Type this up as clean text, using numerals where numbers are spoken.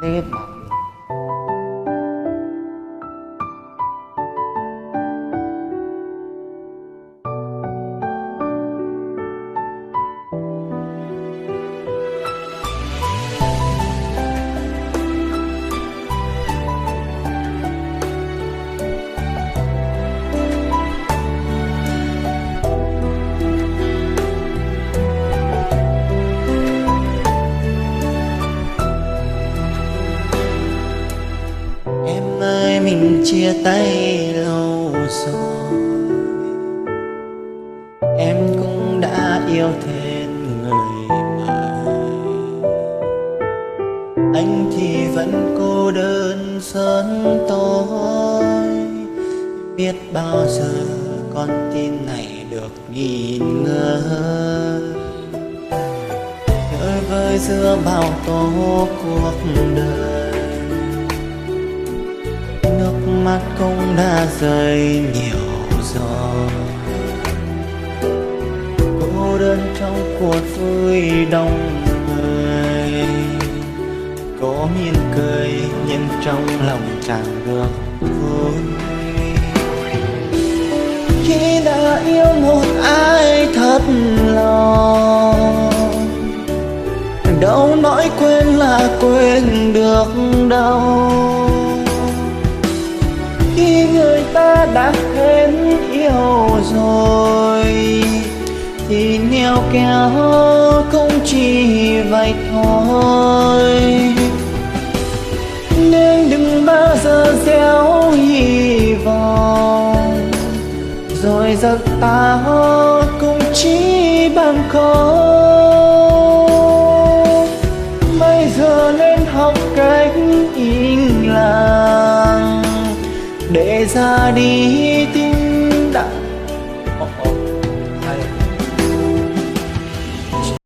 Lê Bằng. Em ơi, mình chia tay lâu rồi, em cũng đã yêu thêm người mới. Anh thì vẫn cô đơn sớm tối, biết bao giờ con tim này được nghìn ngơi. Chơi vơi giữa bao tố cuộc đời, nước mắt cũng đã rơi nhiều rồi. Cô đơn trong cuộc vui đông người, cố miên cười nhưng trong lòng chẳng được vui. Khi đã yêu một ai thật lòng, đâu nói quên là quên được đâu. Khi người ta đã hết yêu rồi thì neo kéo cũng chỉ vậy thôi. Nên đừng bao giờ gieo hy vọng, rồi giấc ta cũng chỉ bằng không. Bây giờ nên học cách im lặng, để ra đi tim đặng